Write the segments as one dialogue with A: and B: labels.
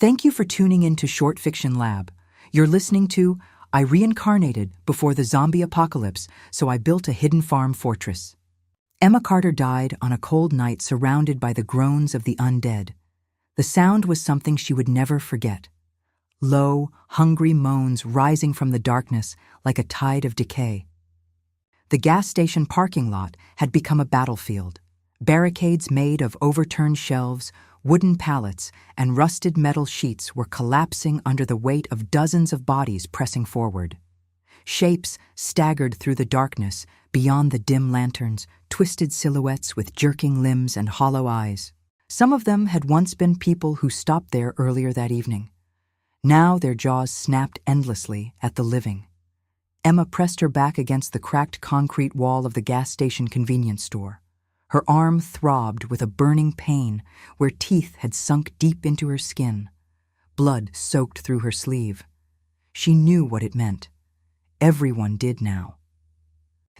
A: Thank you for tuning in to Short Fiction Lab. You're listening to I Reincarnated before the zombie apocalypse, so I built a hidden farm fortress. Emma Carter died on a cold night surrounded by the groans of the undead. The sound was something she would never forget. Low, hungry moans rising from the darkness like a tide of decay. The gas station parking lot had become a battlefield. Barricades made of overturned shelves, wooden pallets, and rusted metal sheets were collapsing under the weight of dozens of bodies pressing forward. Shapes staggered through the darkness beyond the dim lanterns, twisted silhouettes with jerking limbs and hollow eyes. Some of them had once been people who stopped there earlier that evening. Now their jaws snapped endlessly at the living. Emma pressed her back against the cracked concrete wall of the gas station convenience store. Her arm throbbed with a burning pain where teeth had sunk deep into her skin. Blood soaked through her sleeve. She knew what it meant. Everyone did now.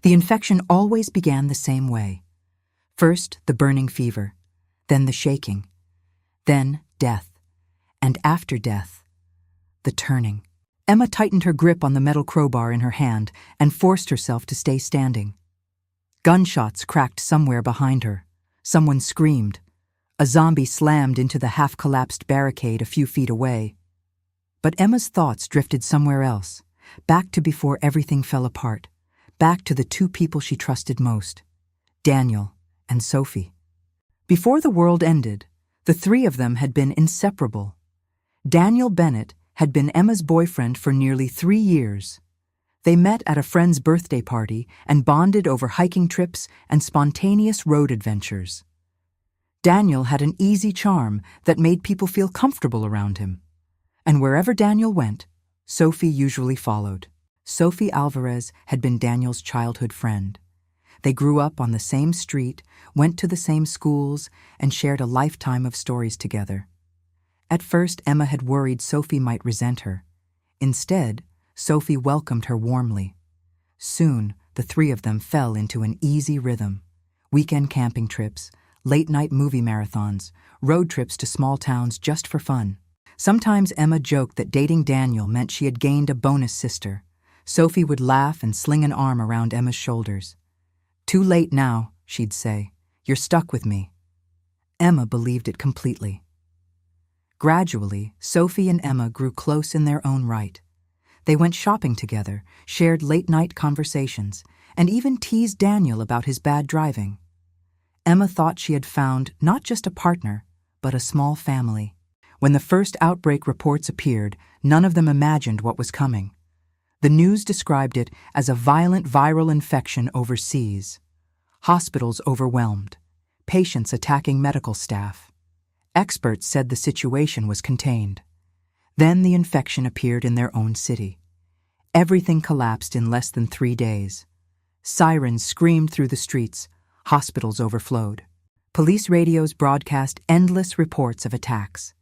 A: The infection always began the same way. First, the burning fever, then the shaking, then death, and after death, the turning. Emma tightened her grip on the metal crowbar in her hand and forced herself to stay standing. Gunshots cracked somewhere behind her. Someone screamed. A zombie slammed into the half-collapsed barricade a few feet away. But Emma's thoughts drifted somewhere else, back to before everything fell apart, back to the two people she trusted most, Daniel and Sophie. Before the world ended, the three of them had been inseparable. Daniel Bennett had been Emma's boyfriend for nearly 3 years. They met at a friend's birthday party and bonded over hiking trips and spontaneous road adventures. Daniel had an easy charm that made people feel comfortable around him. And wherever Daniel went, Sophie usually followed. Sophie Alvarez had been Daniel's childhood friend. They grew up on the same street, went to the same schools, and shared a lifetime of stories together. At first, Emma had worried Sophie might resent her. Instead, Sophie welcomed her warmly. Soon, the three of them fell into an easy rhythm. Weekend camping trips, late-night movie marathons, road trips to small towns just for fun. Sometimes Emma joked that dating Daniel meant she had gained a bonus sister. Sophie would laugh and sling an arm around Emma's shoulders. "Too late now," she'd say. "You're stuck with me." Emma believed it completely. Gradually, Sophie and Emma grew close in their own right. They went shopping together, shared late-night conversations, and even teased Daniel about his bad driving. Emma thought she had found not just a partner, but a small family. When the first outbreak reports appeared, none of them imagined what was coming. The news described it as a violent viral infection overseas. Hospitals overwhelmed, patients attacking medical staff. Experts said the situation was contained. Then the infection appeared in their own city. Everything collapsed in less than 3 days. Sirens screamed through the streets. Hospitals overflowed. Police radios broadcast endless reports of attacks.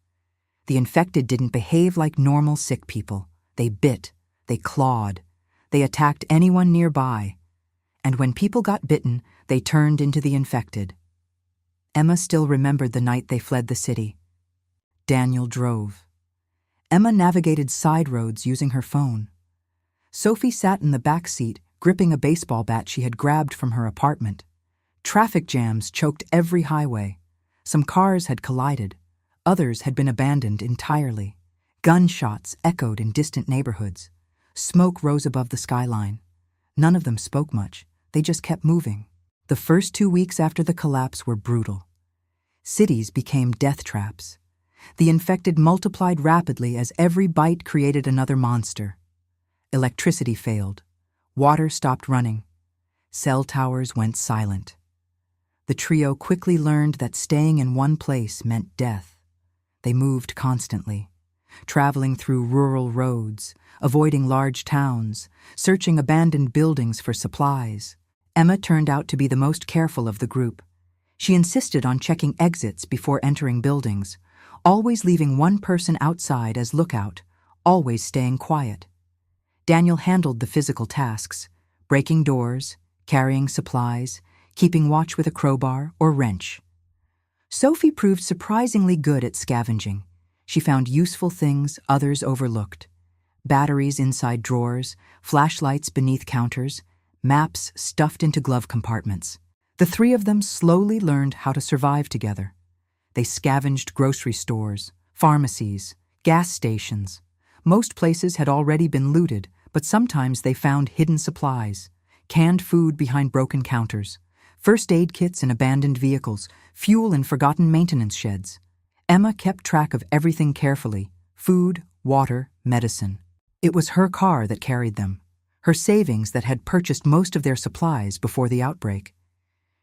A: The infected didn't behave like normal sick people. They bit, they clawed, they attacked anyone nearby. And when people got bitten, they turned into the infected. Emma still remembered the night they fled the city. Daniel drove. Emma navigated side roads using her phone. Sophie sat in the back seat, gripping a baseball bat she had grabbed from her apartment. Traffic jams choked every highway. Some cars had collided. Others had been abandoned entirely. Gunshots echoed in distant neighborhoods. Smoke rose above the skyline. None of them spoke much. They just kept moving. The first 2 weeks after the collapse were brutal. Cities became death traps. The infected multiplied rapidly as every bite created another monster. Electricity failed. Water stopped running. Cell towers went silent. The trio quickly learned that staying in one place meant death. They moved constantly, traveling through rural roads, avoiding large towns, searching abandoned buildings for supplies. Emma turned out to be the most careful of the group. She insisted on checking exits before entering buildings, always leaving one person outside as lookout, always staying quiet. Daniel handled the physical tasks, breaking doors, carrying supplies, keeping watch with a crowbar or wrench. Sophie proved surprisingly good at scavenging. She found useful things others overlooked: batteries inside drawers, flashlights beneath counters, maps stuffed into glove compartments. The three of them slowly learned how to survive together. They scavenged grocery stores, pharmacies, gas stations. Most places had already been looted, but sometimes they found hidden supplies, canned food behind broken counters, first aid kits in abandoned vehicles, fuel in forgotten maintenance sheds. Emma kept track of everything carefully: food, water, medicine. It was her car that carried them, her savings that had purchased most of their supplies before the outbreak.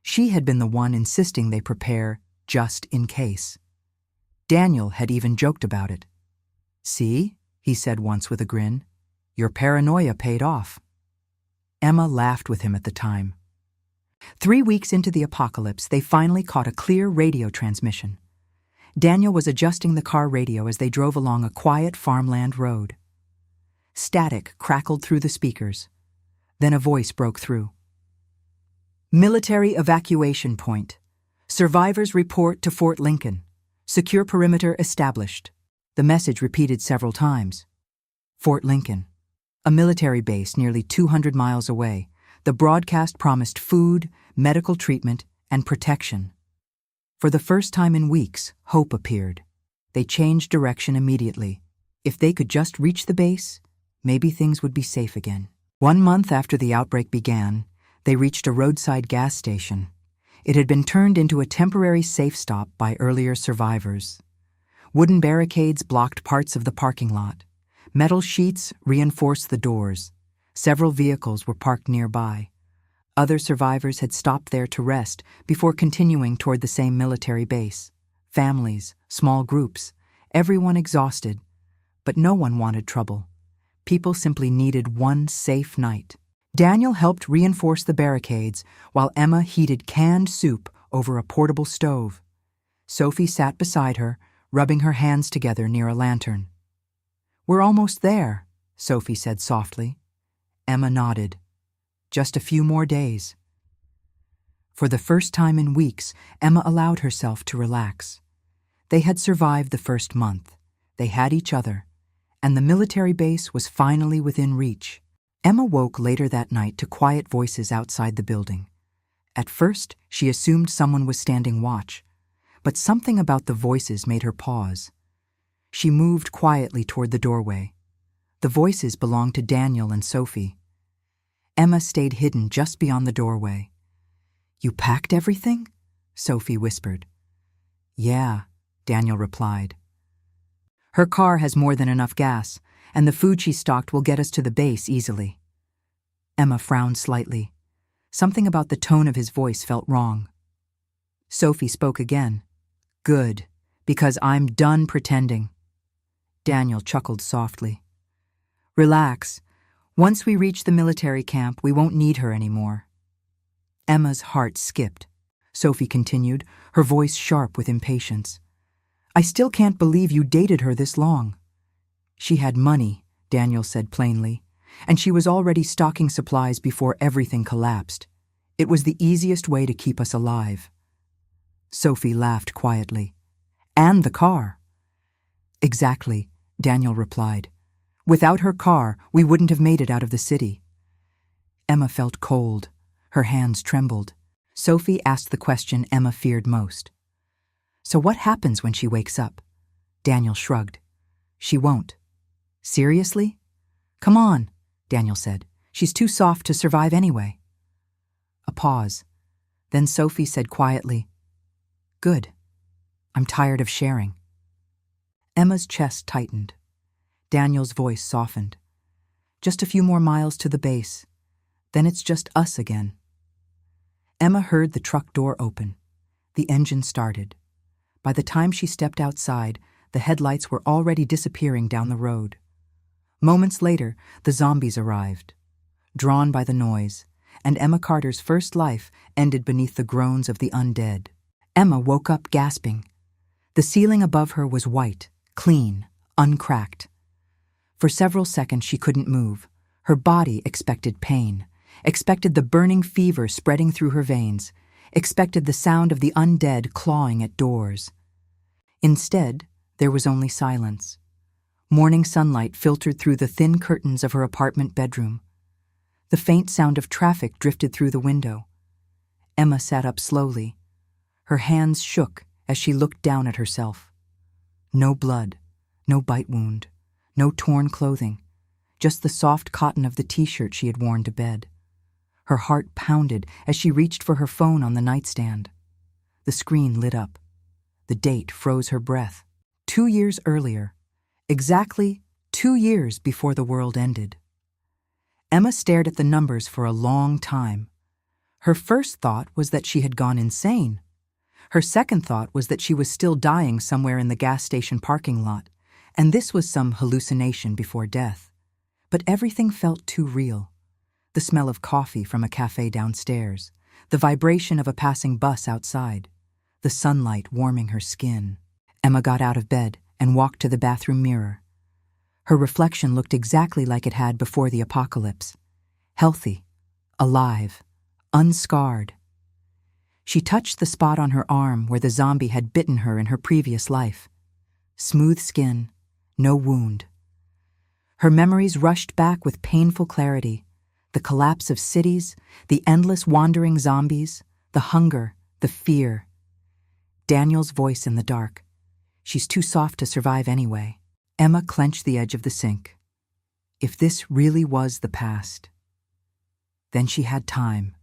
A: She had been the one insisting they prepare just in case. Daniel had even joked about it. "See," he said once with a grin, "your paranoia paid off." Emma laughed with him at the time. 3 weeks into the apocalypse, they finally caught a clear radio transmission. Daniel was adjusting the car radio as they drove along a quiet farmland road. Static crackled through the speakers. Then a voice broke through. "Military evacuation point. Survivors report to Fort Lincoln. Secure perimeter established." The message repeated several times. Fort Lincoln, a military base nearly 200 miles away. The broadcast promised food, medical treatment, and protection. For the first time in weeks, hope appeared. They changed direction immediately. If they could just reach the base, maybe things would be safe again. 1 month after the outbreak began, they reached a roadside gas station. It had been turned into a temporary safe stop by earlier survivors. Wooden barricades blocked parts of the parking lot. Metal sheets reinforced the doors. Several vehicles were parked nearby. Other survivors had stopped there to rest before continuing toward the same military base. Families, small groups, everyone exhausted. But no one wanted trouble. People simply needed one safe night. Daniel helped reinforce the barricades while Emma heated canned soup over a portable stove. Sophie sat beside her, rubbing her hands together near a lantern. "We're almost there," Sophie said softly. Emma nodded. "Just a few more days." For the first time in weeks, Emma allowed herself to relax. They had survived the first month. They had each other. And the military base was finally within reach. Emma woke later that night to quiet voices outside the building. At first, she assumed someone was standing watch, but something about the voices made her pause. She moved quietly toward the doorway. The voices belonged to Daniel and Sophie. Emma stayed hidden just beyond the doorway. "You packed everything?" Sophie whispered. "Yeah," Daniel replied. "Her car has more than enough gas, and the food she stocked will get us to the base easily." Emma frowned slightly. Something about the tone of his voice felt wrong. Sophie spoke again. "Good, because I'm done pretending." Daniel chuckled softly. "Relax. Once we reach the military camp, we won't need her anymore." Emma's heart skipped. Sophie continued, her voice sharp with impatience. "I still can't believe you dated her this long." "She had money," Daniel said plainly, "and she was already stocking supplies before everything collapsed. It was the easiest way to keep us alive." Sophie laughed quietly. "And the car." "Exactly," Daniel replied. "Without her car, we wouldn't have made it out of the city." Emma felt cold. Her hands trembled. Sophie asked the question Emma feared most. "So what happens when she wakes up?" Daniel shrugged. "She won't." "Seriously?" "Come on," Daniel said. "She's too soft to survive anyway." A pause. Then Sophie said quietly, "Good. I'm tired of sharing." Emma's chest tightened. Daniel's voice softened. "Just a few more miles to the base. Then it's just us again." Emma heard the truck door open. The engine started. By the time she stepped outside, the headlights were already disappearing down the road. Moments later, the zombies arrived, drawn by the noise, and Emma Carter's first life ended beneath the groans of the undead. Emma woke up gasping. The ceiling above her was white, clean, uncracked. For several seconds she couldn't move. Her body expected pain, expected the burning fever spreading through her veins, expected the sound of the undead clawing at doors. Instead, There was only silence. Morning sunlight filtered through the thin curtains of her apartment bedroom. The faint sound of traffic drifted through the window. Emma sat up slowly. Her hands shook as she looked down at herself. No blood, no bite wound, no torn clothing, just the soft cotton of the t-shirt she had worn to bed. Her heart pounded as she reached for her phone on the nightstand. The screen lit up. The date froze her breath. 2 years earlier. Exactly 2 years before the world ended. Emma stared at the numbers for a long time. Her first thought was that she had gone insane. Her second thought was that she was still dying somewhere in the gas station parking lot, and this was some hallucination before death. But everything felt too real. The smell of coffee from a cafe downstairs, the vibration of a passing bus outside, the sunlight warming her skin. Emma got out of bed and walked to the bathroom mirror. Her reflection looked exactly like it had before the apocalypse. Healthy, alive, unscarred. She touched the spot on her arm where the zombie had bitten her in her previous life. Smooth skin, no wound. Her memories rushed back with painful clarity. The collapse of cities, the endless wandering zombies, the hunger, the fear. Daniel's voice in the dark. She's too soft to survive anyway. Emma clenched the edge of the sink. If this really was the past, then she had time.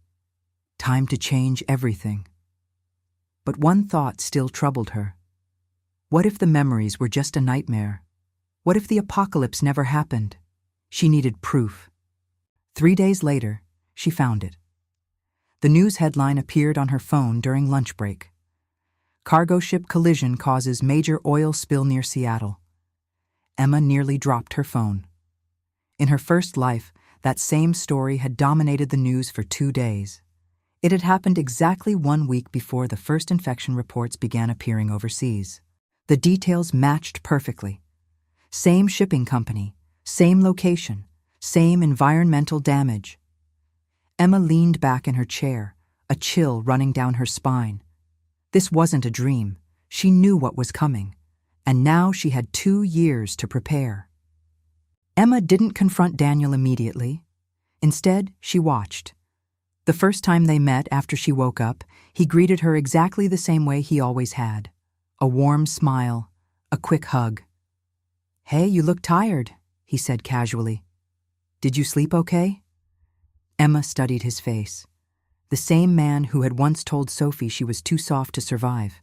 A: Time to change everything. But one thought still troubled her. What if the memories were just a nightmare? What if the apocalypse never happened? She needed proof. 3 days later, she found it. The news headline appeared on her phone during lunch break. Cargo ship collision causes major oil spill near Seattle. Emma nearly dropped her phone. In her first life, that same story had dominated the news for 2 days. It had happened exactly 1 week before the first infection reports began appearing overseas. The details matched perfectly. Same shipping company, same location, same environmental damage. Emma leaned back in her chair, a chill running down her spine. This wasn't a dream. She knew what was coming, and now she had 2 years to prepare. Emma didn't confront Daniel immediately. Instead, she watched. The first time they met after she woke up, he greeted her exactly the same way he always had. A warm smile, a quick hug. "Hey, you look tired," he said casually. "Did you sleep okay?" Emma studied his face. The same man who had once told Sophie she was too soft to survive.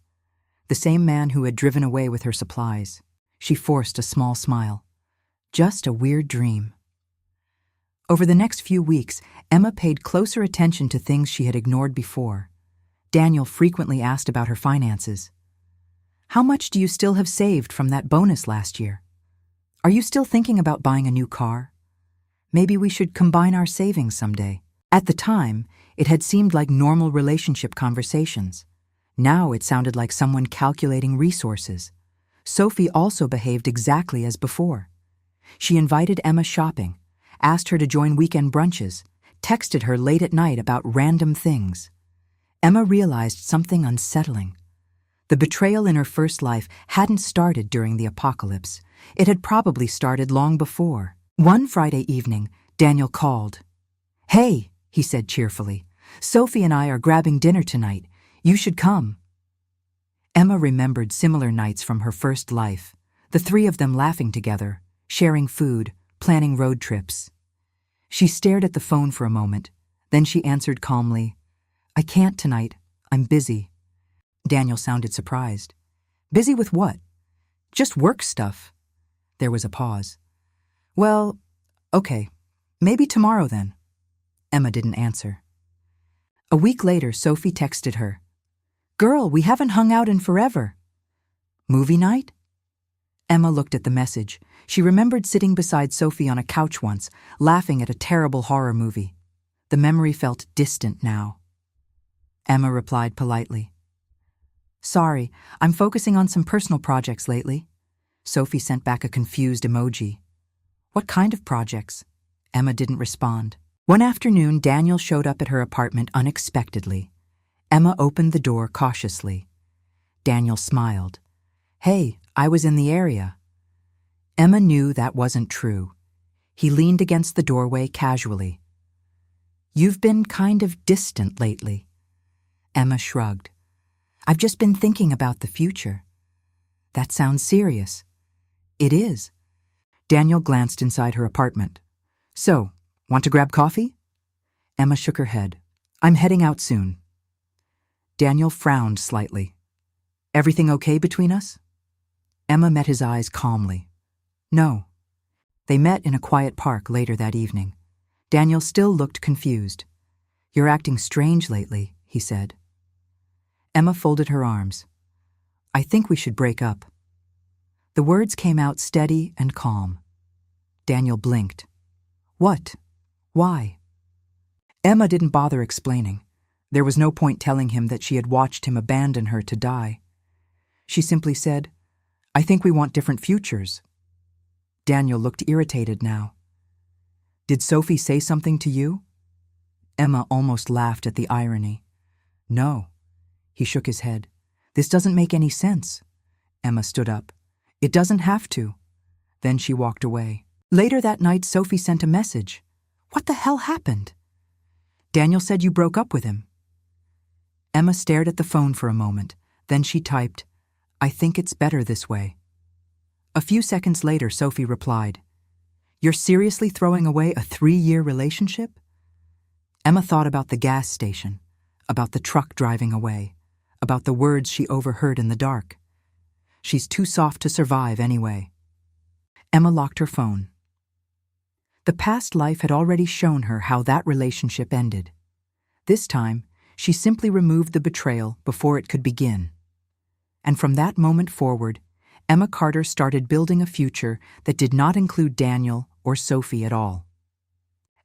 A: The same man who had driven away with her supplies. She forced a small smile. Just a weird dream. Over the next few weeks, Emma paid closer attention to things she had ignored before. Daniel frequently asked about her finances. "How much do you still have saved from that bonus last year? Are you still thinking about buying a new car? Maybe we should combine our savings someday." At the time, it had seemed like normal relationship conversations. Now it sounded like someone calculating resources. Sophie also behaved exactly as before. She invited Emma shopping, asked her to join weekend brunches, texted her late at night about random things. Emma realized something unsettling. The betrayal in her first life hadn't started during the apocalypse. It had probably started long before. One Friday evening, Daniel called. "Hey," he said cheerfully, "Sophie and I are grabbing dinner tonight. You should come." Emma remembered similar nights from her first life, the 3 of them laughing together, sharing food, planning road trips. She stared at the phone for a moment, then she answered calmly, "I can't tonight. I'm busy." Daniel sounded surprised. "Busy with what?" "Just work stuff." There was a pause. "Well, okay, maybe tomorrow then." Emma didn't answer. A week later, Sophie texted her. "Girl, we haven't hung out in forever." "Movie night?" Emma looked at the message. She remembered sitting beside Sophie on a couch once, laughing at a terrible horror movie. The memory felt distant now. Emma replied politely. "Sorry, I'm focusing on some personal projects lately." Sophie sent back a confused emoji. "What kind of projects?" Emma didn't respond. One afternoon, Daniel showed up at her apartment unexpectedly. Emma opened the door cautiously. Daniel smiled. Hey, I was in the area. Emma knew that wasn't true. He leaned against the doorway casually. You've been kind of distant lately. Emma shrugged. I've just been thinking about the future. That sounds serious. It is. Daniel glanced inside her apartment. So, want to grab coffee? Emma shook her head. I'm heading out soon. Daniel frowned slightly. Everything okay between us? Emma met his eyes calmly. No. They met in a quiet park later that evening. Daniel still looked confused. You're acting strange lately, he said. Emma folded her arms. I think we should break up. The words came out steady and calm. Daniel blinked. What? Why? Emma didn't bother explaining. There was no point telling him that she had watched him abandon her to die. She simply said, I think we want different futures. Daniel looked irritated now. Did Sophie say something to you? Emma almost laughed at the irony. No. He shook his head. This doesn't make any sense. Emma stood up. It doesn't have to. Then she walked away. Later that night, Sophie sent a message. What the hell happened? Daniel said you broke up with him. Emma stared at the phone for a moment. Then she typed, I think it's better this way. A few seconds later, Sophie replied, You're seriously throwing away a 3-year relationship? Emma thought about the gas station, about the truck driving away, about the words she overheard in the dark. She's too soft to survive anyway. Emma locked her phone. The past life had already shown her how that relationship ended. This time, she simply removed the betrayal before it could begin. And from that moment forward, Emma Carter started building a future that did not include Daniel or Sophie at all.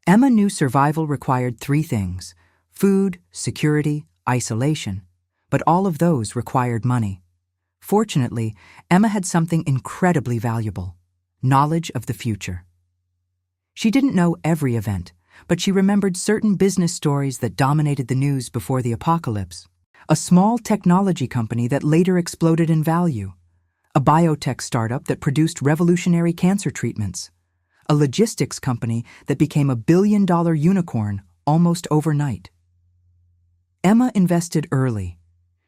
A: Emma knew survival required 3 things: food, security, isolation. But all of those required money. Fortunately, Emma had something incredibly valuable: knowledge of the future. She didn't know every event, but she remembered certain business stories that dominated the news before the apocalypse. A small technology company that later exploded in value. A biotech startup that produced revolutionary cancer treatments. A logistics company that became a billion-dollar unicorn almost overnight. Emma invested early.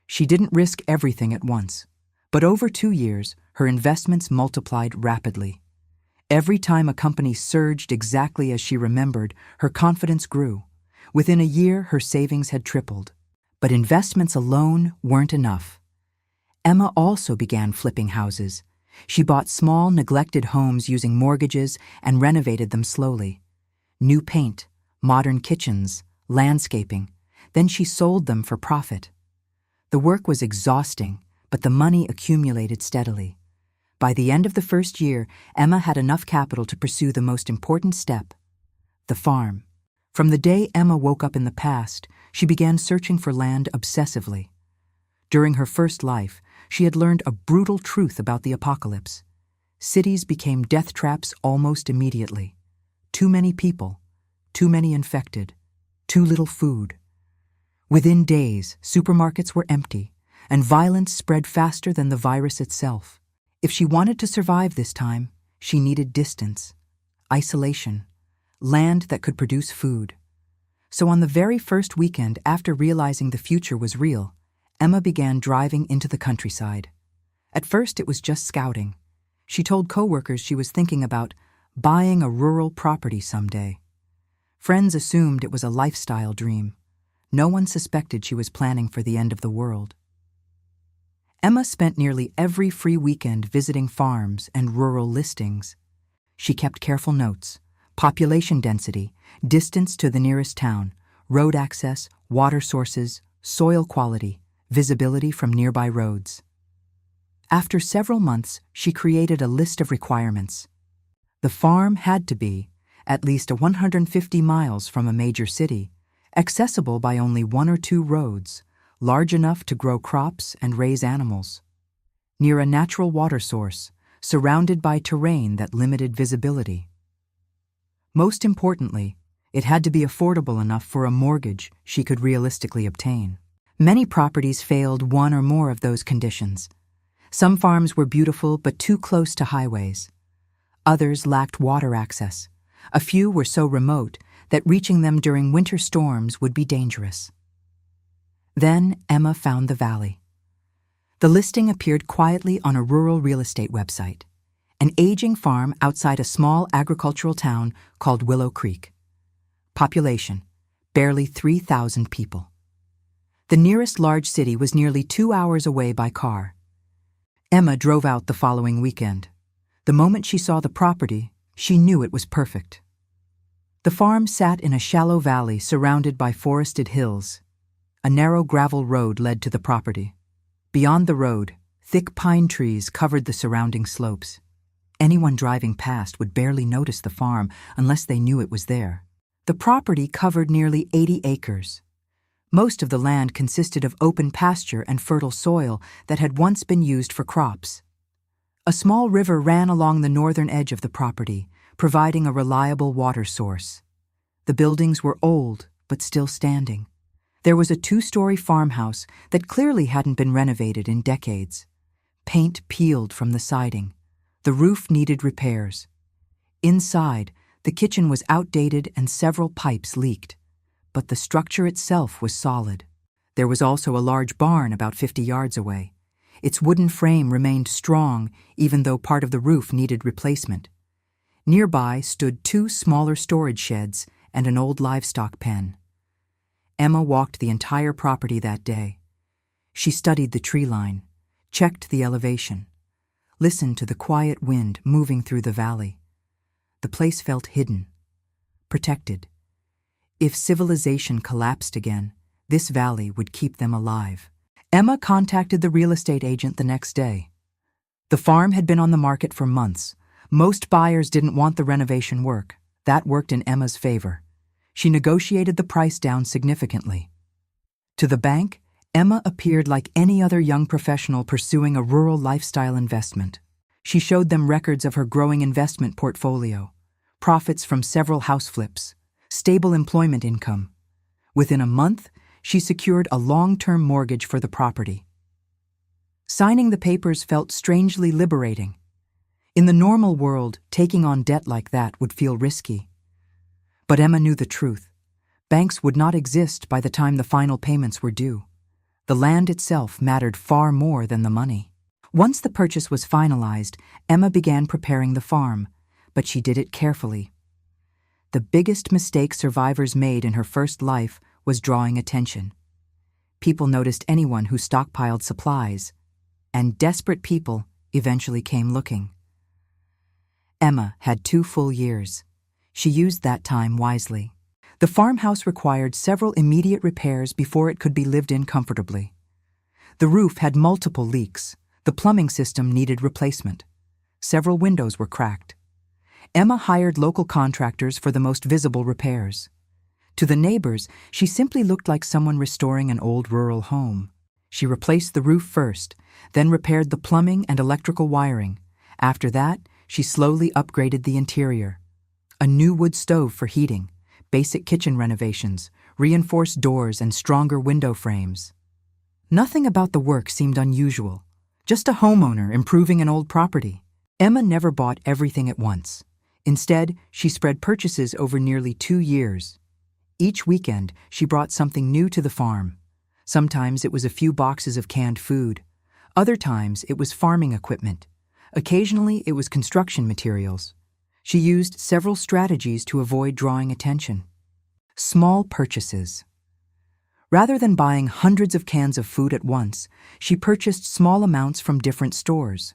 A: She didn't risk everything at once, but over 2 years, her investments multiplied rapidly. Every time a company surged exactly as she remembered, her confidence grew. Within a year, her savings had tripled. But investments alone weren't enough. Emma also began flipping houses. She bought small, neglected homes using mortgages and renovated them slowly. New paint, modern kitchens, landscaping. Then she sold them for profit. The work was exhausting, but the money accumulated steadily. By the end of the first year, Emma had enough capital to pursue the most important step: the farm. From the day Emma woke up in the past, she began searching for land obsessively. During her first life, she had learned a brutal truth about the apocalypse. Cities became death traps almost immediately. Too many people, too many infected, too little food. Within days, supermarkets were empty, and violence spread faster than the virus itself. If she wanted to survive this time, she needed distance, isolation, land that could produce food. So on the very first weekend after realizing the future was real, Emma began driving into the countryside. At first it was just scouting. She told coworkers she was thinking about buying a rural property someday. Friends assumed it was a lifestyle dream. No one suspected she was planning for the end of the world. Emma spent nearly every free weekend visiting farms and rural listings. She kept careful notes: population density, distance to the nearest town, road access, water sources, soil quality, visibility from nearby roads. After several months, she created a list of requirements. The farm had to be at least 150 miles from a major city, accessible by only 1 or 2 roads, large enough to grow crops and raise animals. Near a natural water source, surrounded by terrain that limited visibility. Most importantly, it had to be affordable enough for a mortgage she could realistically obtain. Many properties failed one or more of those conditions. Some farms were beautiful but too close to highways. Others lacked water access. A few were so remote that reaching them during winter storms would be dangerous. Then Emma found the valley. The listing appeared quietly on a rural real estate website, an aging farm outside a small agricultural town called Willow Creek. Population, barely 3,000 people. The nearest large city was nearly 2 hours away by car. Emma drove out the following weekend. The moment she saw the property, she knew it was perfect. The farm sat in a shallow valley surrounded by forested hills. A narrow gravel road led to the property. Beyond the road, thick pine trees covered the surrounding slopes. Anyone driving past would barely notice the farm unless they knew it was there. The property covered nearly 80 acres. Most of the land consisted of open pasture and fertile soil that had once been used for crops. A small river ran along the northern edge of the property, providing a reliable water source. The buildings were old, but still standing. There was a 2-story farmhouse that clearly hadn't been renovated in decades. Paint peeled from the siding. The roof needed repairs. Inside, the kitchen was outdated and several pipes leaked, but the structure itself was solid. There was also a large barn about 50 yards away. Its wooden frame remained strong even though part of the roof needed replacement. Nearby stood 2 smaller storage sheds and an old livestock pen. Emma walked the entire property that day. She studied the tree line, checked the elevation, listened to the quiet wind moving through the valley. The place felt hidden, protected. If civilization collapsed again, this valley would keep them alive. Emma contacted the real estate agent the next day. The farm had been on the market for months. Most buyers didn't want the renovation work. That worked in Emma's favor. She negotiated the price down significantly. To the bank, Emma appeared like any other young professional pursuing a rural lifestyle investment. She showed them records of her growing investment portfolio, profits from several house flips, stable employment income. Within a month, she secured a long-term mortgage for the property. Signing the papers felt strangely liberating. In the normal world, taking on debt like that would feel risky. But Emma knew the truth. Banks would not exist by the time the final payments were due. The land itself mattered far more than the money. Once the purchase was finalized, Emma began preparing the farm, but she did it carefully. The biggest mistake survivors made in her first life was drawing attention. People noticed anyone who stockpiled supplies, and desperate people eventually came looking. Emma had 2 full years. She used that time wisely. The farmhouse required several immediate repairs before it could be lived in comfortably. The roof had multiple leaks. The plumbing system needed replacement. Several windows were cracked. Emma hired local contractors for the most visible repairs. To the neighbors, she simply looked like someone restoring an old rural home. She replaced the roof first, then repaired the plumbing and electrical wiring. After that, she slowly upgraded the interior. A new wood stove for heating, basic kitchen renovations, reinforced doors, and stronger window frames. Nothing about the work seemed unusual, just a homeowner improving an old property. Emma never bought everything at once. Instead, she spread purchases over nearly 2 years. Each weekend, she brought something new to the farm. Sometimes it was a few boxes of canned food. Other times, it was farming equipment. Occasionally, it was construction materials. She used several strategies to avoid drawing attention. Small purchases. Rather than buying hundreds of cans of food at once, she purchased small amounts from different stores.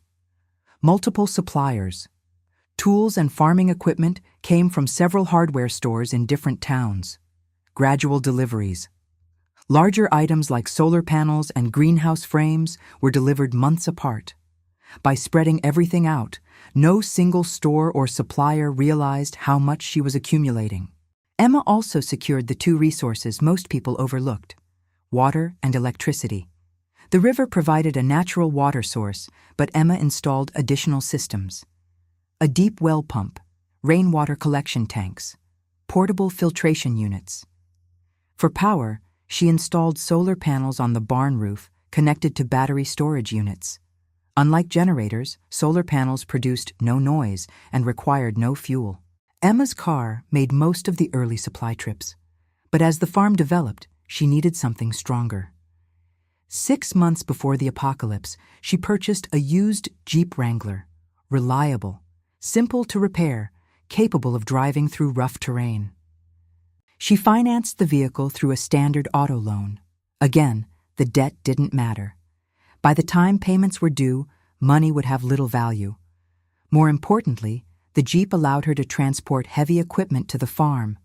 A: Multiple suppliers. Tools and farming equipment came from several hardware stores in different towns. Gradual deliveries. Larger items like solar panels and greenhouse frames were delivered months apart. By spreading everything out, no single store or supplier realized how much she was accumulating. Emma also secured the 2 resources most people overlooked: water and electricity. The river provided a natural water source, but Emma installed additional systems. A deep well pump, rainwater collection tanks, portable filtration units. For power, she installed solar panels on the barn roof connected to battery storage units. Unlike generators, solar panels produced no noise and required no fuel. Emma's car made most of the early supply trips, but as the farm developed, she needed something stronger. 6 months before the apocalypse, she purchased a used Jeep Wrangler, reliable, simple to repair, capable of driving through rough terrain. She financed the vehicle through a standard auto loan. Again, the debt didn't matter. By the time payments were due, money would have little value. More importantly, the Jeep allowed her to transport heavy equipment to the farm.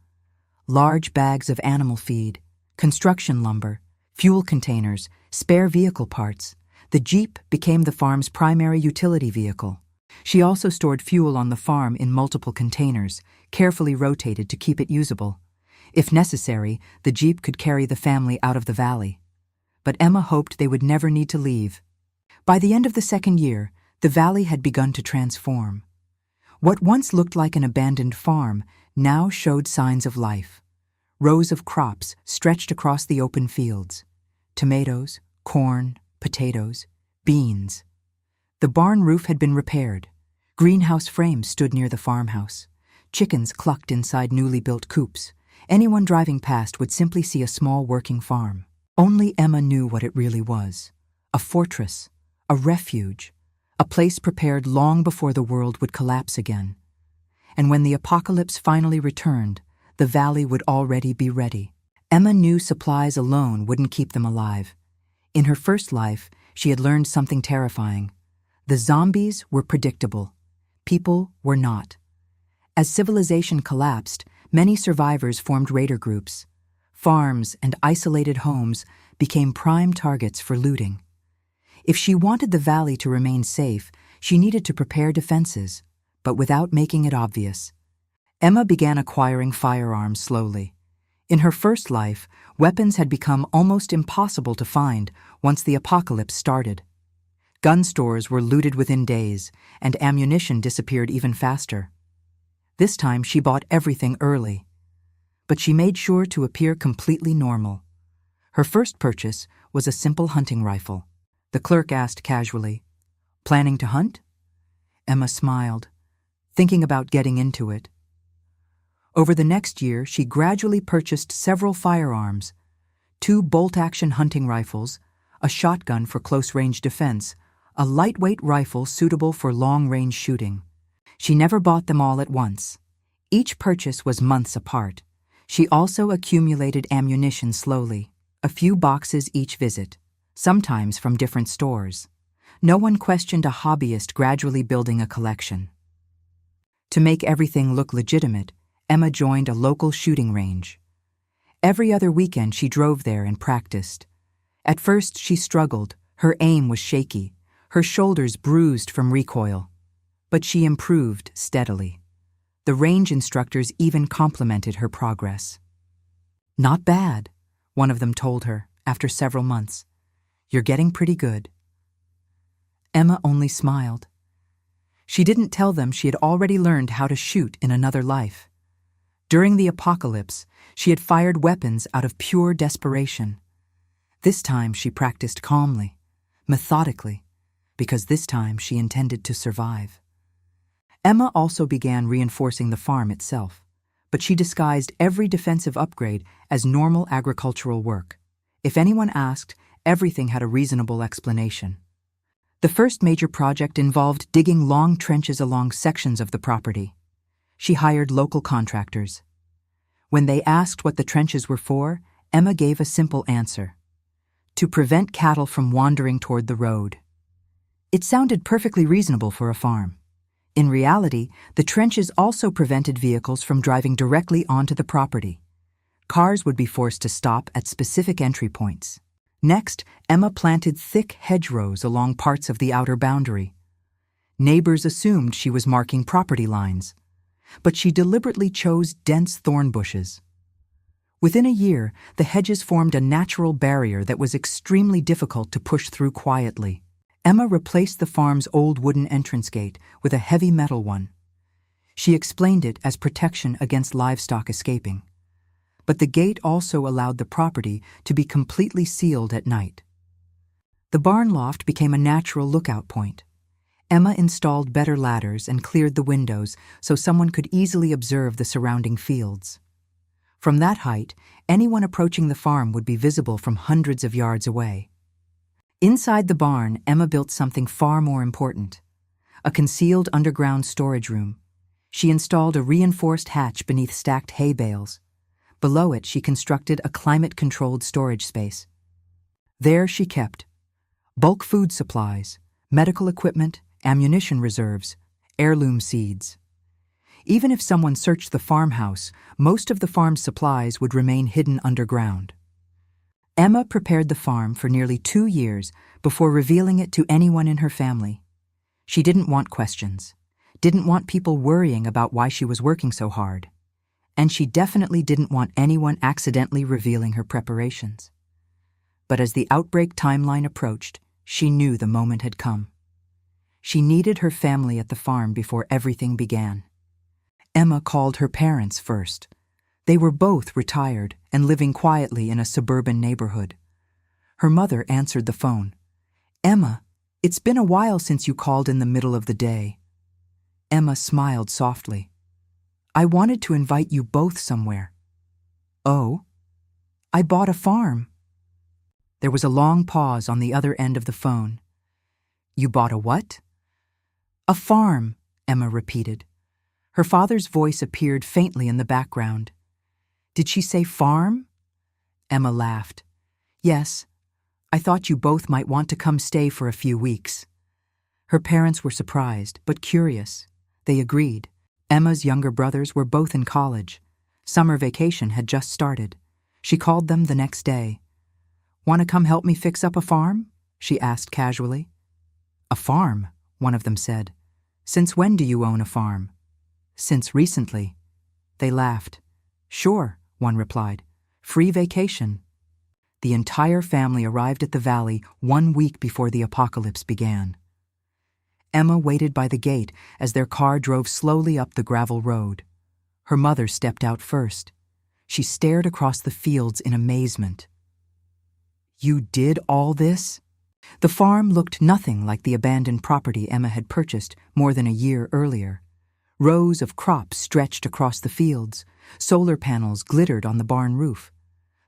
A: Large bags of animal feed, construction lumber, fuel containers, spare vehicle parts. The Jeep became the farm's primary utility vehicle. She also stored fuel on the farm in multiple containers, carefully rotated to keep it usable. If necessary, the Jeep could carry the family out of the valley. But Emma hoped they would never need to leave. By the end of the second year, the valley had begun to transform. What once looked like an abandoned farm now showed signs of life. Rows of crops stretched across the open fields. Tomatoes, corn, potatoes, beans. The barn roof had been repaired. Greenhouse frames stood near the farmhouse. Chickens clucked inside newly built coops. Anyone driving past would simply see a small working farm. Only Emma knew what it really was. A fortress, a refuge, a place prepared long before the world would collapse again. And when the apocalypse finally returned, the valley would already be ready. Emma knew supplies alone wouldn't keep them alive. In her first life, she had learned something terrifying. The zombies were predictable. People were not. As civilization collapsed, many survivors formed raider groups. Farms and isolated homes became prime targets for looting. If she wanted the valley to remain safe, she needed to prepare defenses, but without making it obvious. Emma began acquiring firearms slowly. In her first life, weapons had become almost impossible to find once the apocalypse started. Gun stores were looted within days, and ammunition disappeared even faster. This time she bought everything early. But she made sure to appear completely normal. Her first purchase was a simple hunting rifle. The clerk asked casually, "Planning to hunt?" Emma smiled, thinking about getting into it. Over the next year, she gradually purchased several firearms, 2 bolt-action hunting rifles, a shotgun for close-range defense, a lightweight rifle suitable for long-range shooting. She never bought them all at once. Each purchase was months apart. She also accumulated ammunition slowly, a few boxes each visit, sometimes from different stores. No one questioned a hobbyist gradually building a collection. To make everything look legitimate, Emma joined a local shooting range. Every other weekend she drove there and practiced. At first she struggled, her aim was shaky, her shoulders bruised from recoil. But she improved steadily. The range instructors even complimented her progress. "Not bad," one of them told her after several months. "You're getting pretty good." Emma only smiled. She didn't tell them she had already learned how to shoot in another life. During the apocalypse, she had fired weapons out of pure desperation. This time she practiced calmly, methodically, because this time she intended to survive. Emma also began reinforcing the farm itself, but she disguised every defensive upgrade as normal agricultural work. If anyone asked, everything had a reasonable explanation. The first major project involved digging long trenches along sections of the property. She hired local contractors. When they asked what the trenches were for, Emma gave a simple answer: to prevent cattle from wandering toward the road. It sounded perfectly reasonable for a farm. In reality, the trenches also prevented vehicles from driving directly onto the property. Cars would be forced to stop at specific entry points. Next, Emma planted thick hedgerows along parts of the outer boundary. Neighbors assumed she was marking property lines, but she deliberately chose dense thorn bushes. Within a year, the hedges formed a natural barrier that was extremely difficult to push through quietly. Emma replaced the farm's old wooden entrance gate with a heavy metal one. She explained it as protection against livestock escaping. But the gate also allowed the property to be completely sealed at night. The barn loft became a natural lookout point. Emma installed better ladders and cleared the windows so someone could easily observe the surrounding fields. From that height, anyone approaching the farm would be visible from hundreds of yards away. Inside the barn, Emma built something far more important: a concealed underground storage room. She installed a reinforced hatch beneath stacked hay bales. Below it, she constructed a climate-controlled storage space. There she kept bulk food supplies, medical equipment, ammunition reserves, heirloom seeds. Even if someone searched the farmhouse, most of the farm's supplies would remain hidden underground. Emma prepared the farm for nearly 2 years before revealing it to anyone in her family. She didn't want questions, didn't want people worrying about why she was working so hard, and she definitely didn't want anyone accidentally revealing her preparations. But as the outbreak timeline approached, she knew the moment had come. She needed her family at the farm before everything began. Emma called her parents first. They were both retired and living quietly in a suburban neighborhood. Her mother answered the phone. "Emma, it's been a while since you called in the middle of the day." Emma smiled softly. "I wanted to invite you both somewhere." "Oh? I bought a farm." There was a long pause on the other end of the phone. "You bought a what?" "A farm," Emma repeated. Her father's voice appeared faintly in the background. "Did she say farm?" Emma laughed. "Yes. I thought you both might want to come stay for a few weeks." Her parents were surprised, but curious. They agreed. Emma's younger brothers were both in college. Summer vacation had just started. She called them the next day. "Want to come help me fix up a farm?" she asked casually. "A farm?" one of them said. "Since when do you own a farm?" "Since recently." They laughed. "Sure," one replied. "Free vacation." The entire family arrived at the valley 1 week before the apocalypse began. Emma waited by the gate as their car drove slowly up the gravel road. Her mother stepped out first. She stared across the fields in amazement. "You did all this?" The farm looked nothing like the abandoned property Emma had purchased more than a year earlier. Rows of crops stretched across the fields. Solar panels glittered on the barn roof.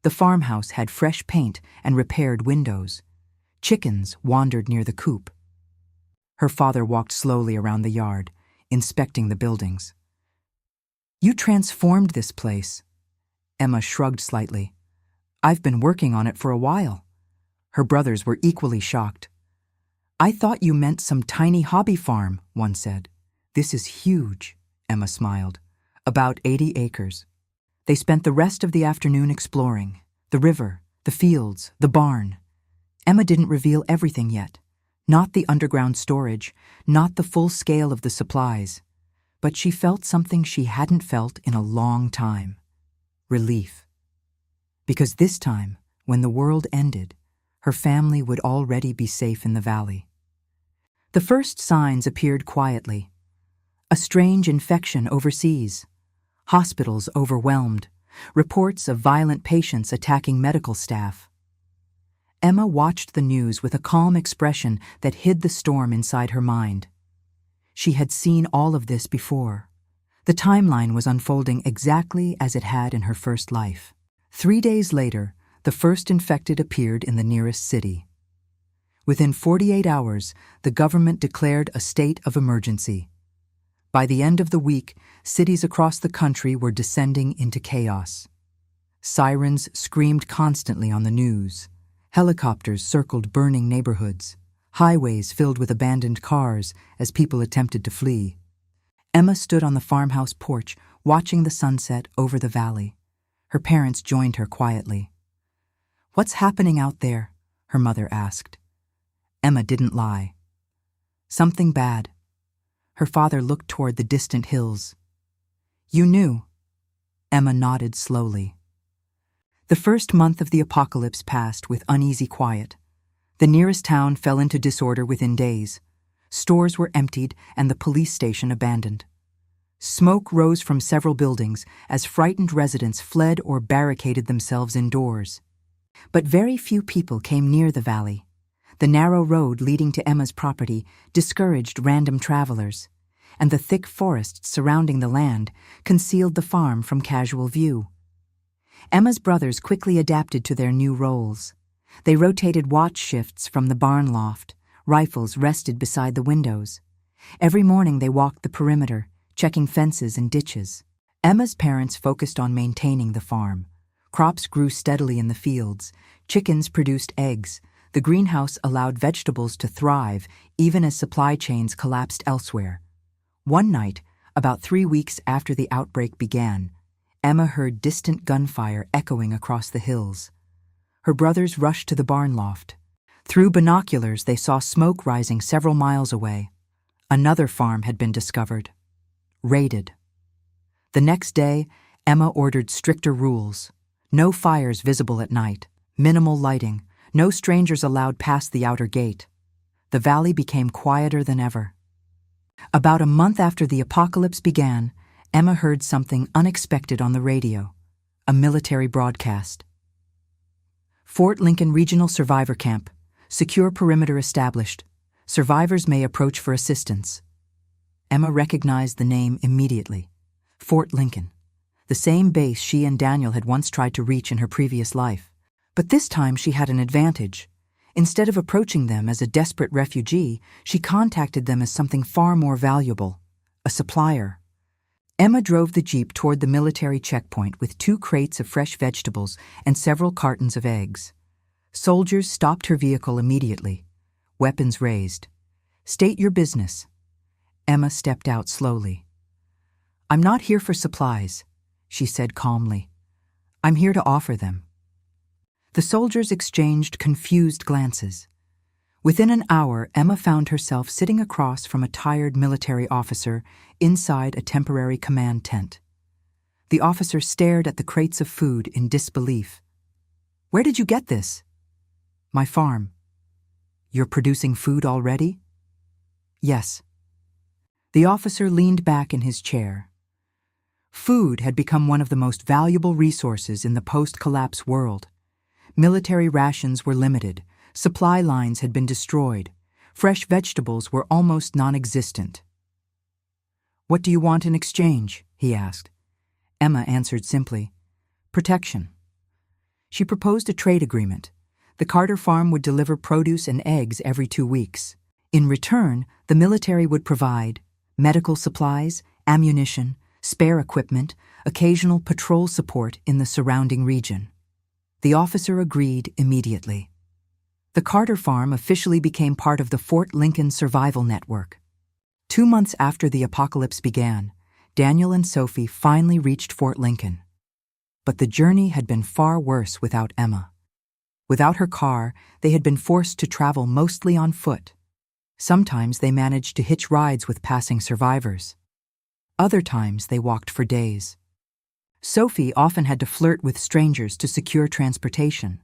A: The farmhouse had fresh paint and repaired windows. Chickens wandered near the coop. Her father walked slowly around the yard, inspecting the buildings. "You transformed this place." Emma shrugged slightly. "I've been working on it for a while." Her brothers were equally shocked. "I thought you meant some tiny hobby farm," one said. "This is huge," Emma smiled. "About 80 acres. They spent the rest of the afternoon exploring the river, the fields, the barn. Emma didn't reveal everything yet. Not the underground storage, not the full scale of the supplies. But she felt something she hadn't felt in a long time. Relief. Because this time, when the world ended, her family would already be safe in the valley. The first signs appeared quietly. A strange infection overseas. Hospitals overwhelmed. Reports of violent patients attacking medical staff. Emma watched the news with a calm expression that hid the storm inside her mind. She had seen all of this before. The timeline was unfolding exactly as it had in her first life. 3 days later, the first infected appeared in the nearest city. Within 48 hours, the government declared a state of emergency. By the end of the week, cities across the country were descending into chaos. Sirens screamed constantly on the news. Helicopters circled burning neighborhoods. Highways filled with abandoned cars as people attempted to flee. Emma stood on the farmhouse porch, watching the sunset over the valley. Her parents joined her quietly. "What's happening out there?" her mother asked. Emma didn't lie. "Something bad." Her father looked toward the distant hills. "You knew." Emma nodded slowly. The first month of the apocalypse passed with uneasy quiet. The nearest town fell into disorder within days. Stores were emptied and the police station abandoned. Smoke rose from several buildings as frightened residents fled or barricaded themselves indoors. But very few people came near the valley. The narrow road leading to Emma's property discouraged random travelers, and the thick forests surrounding the land concealed the farm from casual view. Emma's brothers quickly adapted to their new roles. They rotated watch shifts from the barn loft, rifles rested beside the windows. Every morning they walked the perimeter, checking fences and ditches. Emma's parents focused on maintaining the farm. Crops grew steadily in the fields, chickens produced eggs, the greenhouse allowed vegetables to thrive even as supply chains collapsed elsewhere. One night, about 3 weeks after the outbreak began, Emma heard distant gunfire echoing across the hills. Her brothers rushed to the barn loft. Through binoculars, they saw smoke rising several miles away. Another farm had been discovered. Raided. The next day, Emma ordered stricter rules. No fires visible at night, minimal lighting, no strangers allowed past the outer gate. The valley became quieter than ever. About a month after the apocalypse began, Emma heard something unexpected on the radio, a military broadcast. Fort Lincoln Regional Survivor Camp. Secure perimeter established. Survivors may approach for assistance. Emma recognized the name immediately. Fort Lincoln. The same base she and Daniel had once tried to reach in her previous life. But this time she had an advantage. Instead of approaching them as a desperate refugee, she contacted them as something far more valuable, a supplier. Emma drove the jeep toward the military checkpoint with 2 crates of fresh vegetables and several cartons of eggs. Soldiers stopped her vehicle immediately, weapons raised. "State your business." Emma stepped out slowly. "I'm not here for supplies," she said calmly. "I'm here to offer them." The soldiers exchanged confused glances. Within an hour, Emma found herself sitting across from a tired military officer inside a temporary command tent. The officer stared at the crates of food in disbelief. "Where did you get this?" "My farm." "You're producing food already?" "Yes." The officer leaned back in his chair. Food had become one of the most valuable resources in the post-collapse world. Military rations were limited, supply lines had been destroyed, fresh vegetables were almost non-existent. "What do you want in exchange?" he asked. Emma answered simply, "Protection." She proposed a trade agreement. The Carter farm would deliver produce and eggs every 2 weeks. In return, the military would provide medical supplies, ammunition, spare equipment, occasional patrol support in the surrounding region. The officer agreed immediately. The Carter farm officially became part of the Fort Lincoln Survival Network. 2 months after the apocalypse began, Daniel and Sophie finally reached Fort Lincoln. But the journey had been far worse without Emma. Without her car, they had been forced to travel mostly on foot. Sometimes they managed to hitch rides with passing survivors. Other times they walked for days. Sophie often had to flirt with strangers to secure transportation.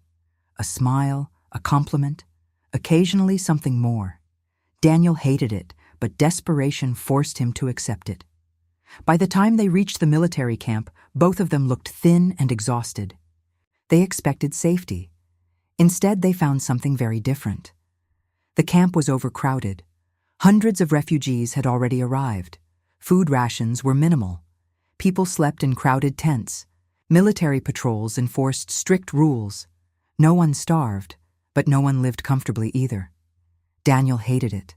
A: A smile, a compliment, occasionally something more. Daniel hated it, but desperation forced him to accept it. By the time they reached the military camp, both of them looked thin and exhausted. They expected safety. Instead, they found something very different. The camp was overcrowded. Hundreds of refugees had already arrived. Food rations were minimal. People slept in crowded tents. Military patrols enforced strict rules. No one starved, but no one lived comfortably either. Daniel hated it.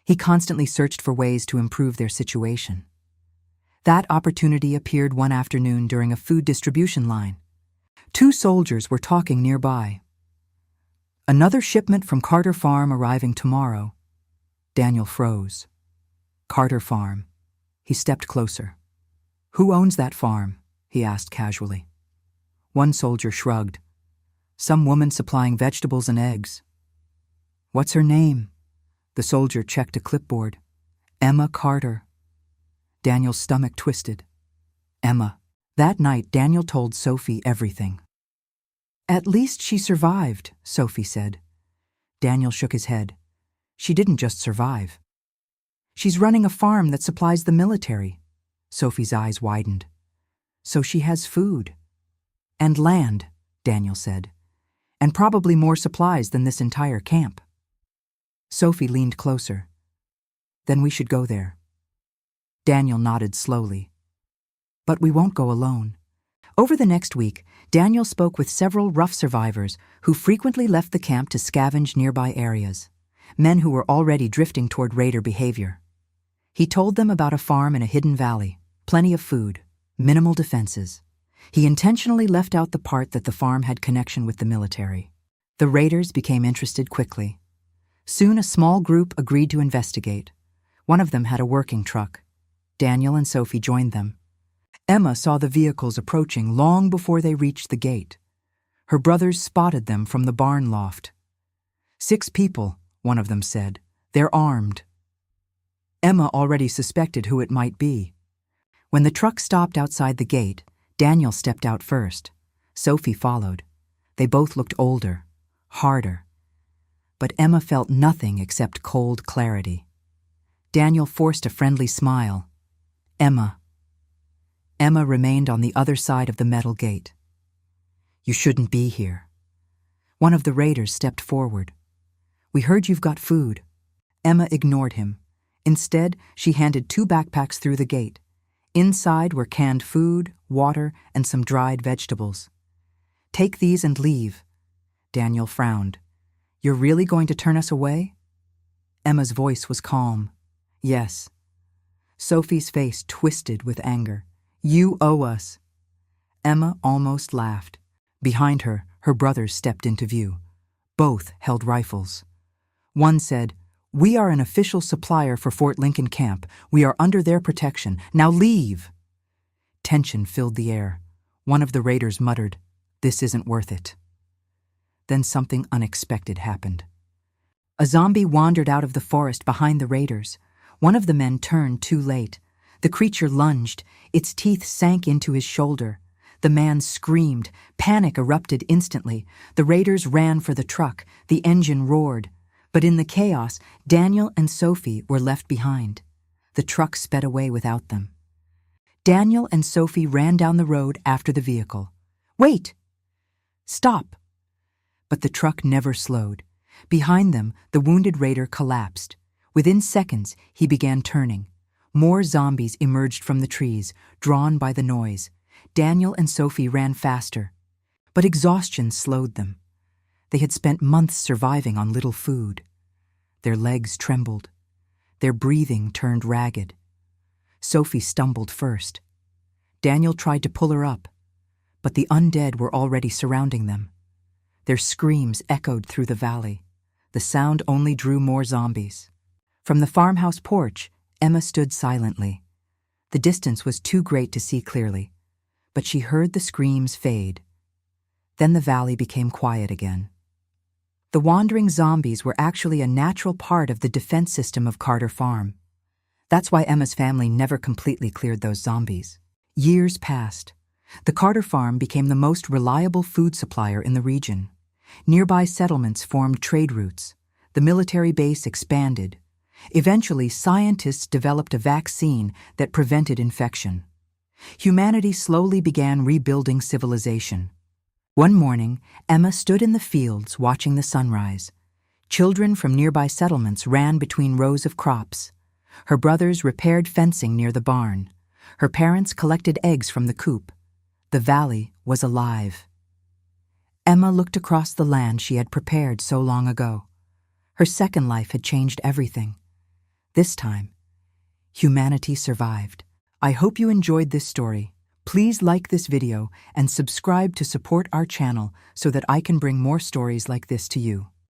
A: He constantly searched for ways to improve their situation. That opportunity appeared one afternoon during a food distribution line. 2 soldiers were talking nearby. "Another shipment from Carter Farm arriving tomorrow." Daniel froze. Carter Farm. He stepped closer. "Who owns that farm?" he asked casually. One soldier shrugged. "Some woman supplying vegetables and eggs." "What's her name?" The soldier checked a clipboard. "Emma Carter." Daniel's stomach twisted. Emma. That night, Daniel told Sophie everything. "At least she survived," Sophie said. Daniel shook his head. "She didn't just survive. She's running a farm that supplies the military." Sophie's eyes widened. "So she has food." "And land," Daniel said. "And probably more supplies than this entire camp." Sophie leaned closer. Then we should go there. Daniel nodded slowly. But we won't go alone. Over the next week, Daniel spoke with several rough survivors who frequently left the camp to scavenge nearby areas, men who were already drifting toward raider behavior. He told them about a farm in a hidden valley, plenty of food, minimal defenses. He intentionally left out the part that the farm had connection with the military. The raiders became interested quickly. Soon a small group agreed to investigate. One of them had a working truck. Daniel and Sophie joined them. Emma saw the vehicles approaching long before they reached the gate. Her brothers spotted them from the barn loft. 6 people, one of them said. They're armed. Emma already suspected who it might be. When the truck stopped outside the gate, Daniel stepped out first. Sophie followed. They both looked older, harder. But Emma felt nothing except cold clarity. Daniel forced a friendly smile. Emma remained on the other side of the metal gate. You shouldn't be here. One of the raiders stepped forward. We heard you've got food. Emma ignored him. Instead, she handed 2 backpacks through the gate. Inside were canned food, water, and some dried vegetables. Take these and leave. Daniel frowned. You're really going to turn us away? Emma's voice was calm. Yes. Sophie's face twisted with anger. You owe us. Emma almost laughed. Behind her, her brothers stepped into view. Both held rifles. One said, We are an official supplier for Fort Lincoln Camp. We are under their protection. Now leave! Tension filled the air. One of the raiders muttered, This isn't worth it. Then something unexpected happened. A zombie wandered out of the forest behind the raiders. One of the men turned too late. The creature lunged. Its teeth sank into his shoulder. The man screamed. Panic erupted instantly. The raiders ran for the truck. The engine roared. But in the chaos, Daniel and Sophie were left behind. The truck sped away without them. Daniel and Sophie ran down the road after the vehicle. Wait! Stop! But the truck never slowed. Behind them, the wounded raider collapsed. Within seconds, he began turning. More zombies emerged from the trees, drawn by the noise. Daniel and Sophie ran faster. But exhaustion slowed them. They had spent months surviving on little food. Their legs trembled. Their breathing turned ragged. Sophie stumbled first. Daniel tried to pull her up, but the undead were already surrounding them. Their screams echoed through the valley. The sound only drew more zombies. From the farmhouse porch, Emma stood silently. The distance was too great to see clearly, but she heard the screams fade. Then the valley became quiet again. The wandering zombies were actually a natural part of the defense system of Carter Farm. That's why Emma's family never completely cleared those zombies. Years passed. The Carter Farm became the most reliable food supplier in the region. Nearby settlements formed trade routes. The military base expanded. Eventually, scientists developed a vaccine that prevented infection. Humanity slowly began rebuilding civilization. One morning, Emma stood in the fields watching the sunrise. Children from nearby settlements ran between rows of crops. Her brothers repaired fencing near the barn. Her parents collected eggs from the coop. The valley was alive. Emma looked across the land she had prepared so long ago. Her second life had changed everything. This time, humanity survived. I hope you enjoyed this story. Please like this video and subscribe to support our channel so that I can bring more stories like this to you.